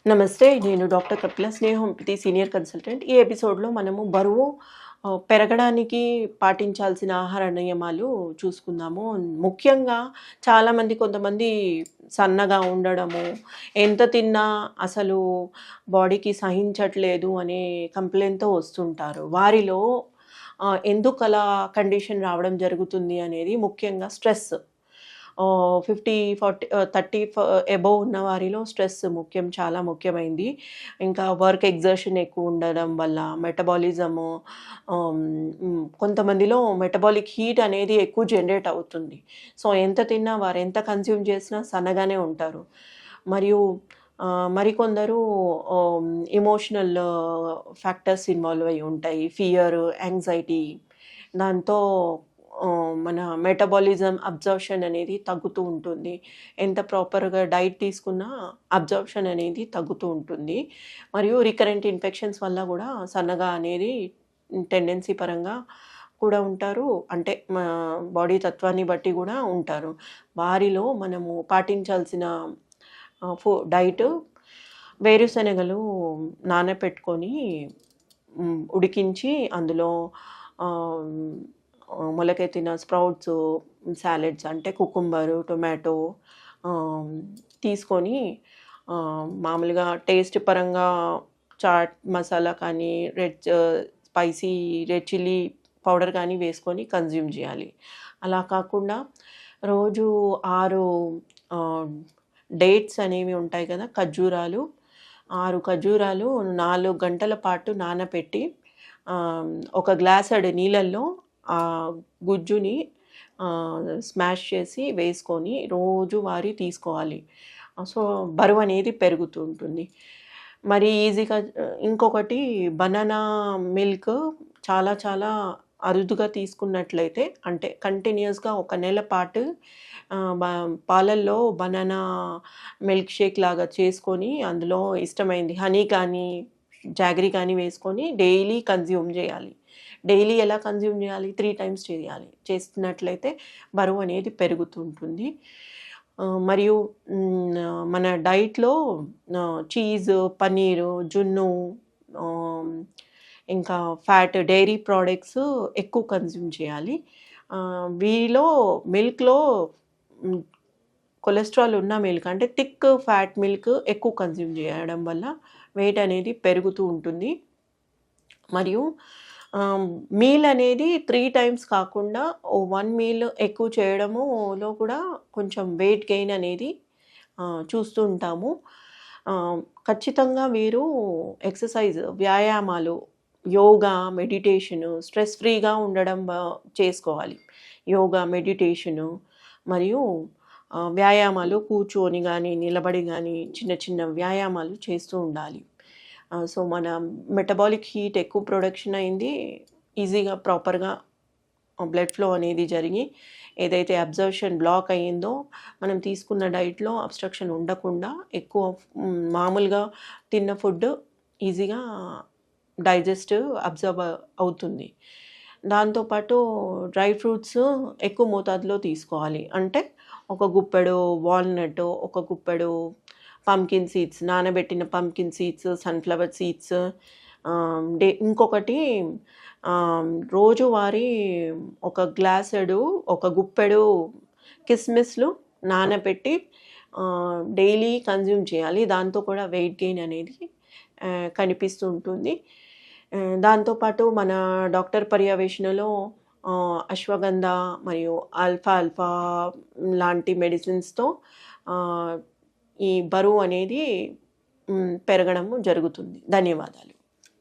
నమస్తే. నేను doctor Kapila స్నేహంప్రతి senior consultant. ఈ ఎపిసోడ్‌లో మనము బరువు పెరగడానికి పాటించాల్సిన ఆహార నియమాలు చూసుకుందాము. ముఖ్యంగా కొంతమంది సన్నగా ఉండడము, ఎంత తిన్నా అసలు బాడీకి సహించట్లేదు అనే కంప్లెయింట్‌తో వస్తుంటారు. వారిలో ఎందుకలా కండిషన్ రావడం జరుగుతుంది అనేది ముఖ్యంగా స్ట్రెస్. 50, 40 30 అబోవ్ ఉన్న వారిలో స్ట్రెస్ చాలా ముఖ్యమైంది. ఇంకా వర్క్ ఎగ్జర్షన్ ఎక్కువ ఉండడం వల్ల మెటబాలిజము కొంతమందిలో మెటబాలిక్ హీట్ అనేది ఎక్కువ జనరేట్ అవుతుంది. సో, ఎంత తిన్నా వారు ఎంత కన్జ్యూమ్ చేసినా సన్నగానే ఉంటారు. మరియు మరికొందరు ఎమోషనల్ ఫ్యాక్టర్స్ ఇన్వాల్వ్ అయ్యి ఉంటాయి. ఫియర్, యాంగ్జైటీ దాంతో మన మెటబాలిజం అబ్జర్ప్షన్ అనేది తగ్గుతూ ఉంటుంది. ఎంత ప్రాపర్‌గా డైట్ తీసుకున్నా అబ్జర్ప్షన్ అనేది తగ్గుతూ ఉంటుంది. మరియు రికరెంట్ ఇన్ఫెక్షన్స్ వల్ల గూడా సన్నగా అనేది టెండెన్సీ పరంగా కూడా ఉంటారు. అంటే బాడీ తత్వాన్ని బట్టి గూడా ఉంటారు. వారిలో మనము పాటించాల్సిన డైట్ వేరుశనగలు నానపెట్టుకొని ఉడికించి అందులో మొలకెత్తిన స్ప్రౌట్స్, సాలడ్స్ అంటే కుకుంబరు, టొమాటో తీసుకొని మామూలుగా టేస్ట్ పరంగా చాట్ మసాలా కానీ, స్పైసీ రెడ్ చిల్లీ పౌడర్ కానీ వేసుకొని కన్జ్యూమ్ చేయాలి. అలా కాకుండా రోజు 6 డేట్స్ అనేవి ఉంటాయి కదా, ఖర్జూరాలు. 6 ఖర్జూరాలు 4 గంటల పాటు నానపెట్టి ఒక గ్లాసెడు నీళ్ళల్లో గుజ్జుని స్మాష్ చేసి వేసుకొని రోజువారీ తీసుకోవాలి. సో, బరువు అనేది పెరుగుతూ ఉంటుంది. మరి ఈజీగా ఇంకొకటి బనానా మిల్క్ చాలా అరుదుగా తీసుకున్నట్లయితే, అంటే కంటిన్యూస్‌గా ఒక నెల పాటు పాలల్లో బనానా మిల్క్ షేక్ లాగా చేసుకొని అందులో ఇష్టమైంది హనీ కానీ, జాగరీ కానీ వేసుకొని డైలీ కన్జ్యూమ్ చేయాలి. డైలీ ఎలా కన్జ్యూమ్ చేయాలి? 3 టైమ్స్ చేయాలి. చేస్తున్నట్లయితే బరువు అనేది పెరుగుతుంటుంది. మరియు మన డైట్‌లో చీజు, పన్నీరు, జున్ను, ఇంకా ఫ్యాట్, డైరీ ప్రొడక్ట్స్ ఎక్కువ కన్జ్యూమ్ చేయాలి. వీటిలో మిల్క్‌లో కొలెస్ట్రాల్ ఉన్న మిల్క్ అంటే థిక్ ఫ్యాట్ మిల్క్ ఎక్కువ కన్జ్యూమ్ చేయడం వల్ల వెయిట్ అనేది పెరుగుతూ ఉంటుంది. మరియు మీల్ అనేది 3 టైమ్స్ కాకుండా 1 మీల్ ఎక్కువ చేయడములో కూడా కొంచెం వెయిట్ గెయిన్ అనేది చూస్తూ ఉంటాము. ఖచ్చితంగా మీరు ఎక్సర్సైజ్, వ్యాయామాలు, యోగా, మెడిటేషను, స్ట్రెస్ ఫ్రీగా ఉండడం చేసుకోవాలి. యోగా, మెడిటేషను మరియు వ్యాయామాలు కూర్చొని గానీ, నిలబడి గానీ చిన్న వ్యాయామాలు చేస్తూ ఉండాలి. సో, మన మెటబాలిక్ హీట్ ఎక్కువ ప్రొడక్షన్ అయింది. ఈజీగా ప్రాపర్‌గా బ్లడ్ ఫ్లో అనేది జరిగి ఏదైతే అబ్జర్ప్షన్ బ్లాక్ అయ్యిందో, మనం తీసుకున్న డైట్‌లో అబ్స్ట్రక్షన్ ఉండకుండా ఎక్కువ మామూలుగా తిన్న ఫుడ్ ఈజీగా అబ్జర్వ్ అవుతుంది. దాంతోపాటు డ్రై ఫ్రూట్స్ ఎక్కువ మోతాదులో తీసుకోవాలి. అంటే ఒక గుప్పెడు వాల్నట్, ఒక గుప్పెడు పంకిన్ సీడ్స్, నానబెట్టిన పంకిన్ సీడ్స్, సన్‌ఫ్లవర్ సీడ్స్. ఇంకొకటి రోజువారీ ఒక గుప్పెడు కిస్మిస్లు నానబెట్టి డైలీ కన్జ్యూమ్ చేయాలి. దాంతో కూడా వెయిట్ గెయిన్ అనేది కనిపిస్తూ ఉంటుంది. దాంతోపాటు మన డాక్టర్ పర్యవేక్షణలో అశ్వగంధ మరియు ఆల్ఫా లాంటి మెడిసిన్స్‌తో ఈ బరువు అనేది పెరగడము జరుగుతుంది. ధన్యవాదాలు.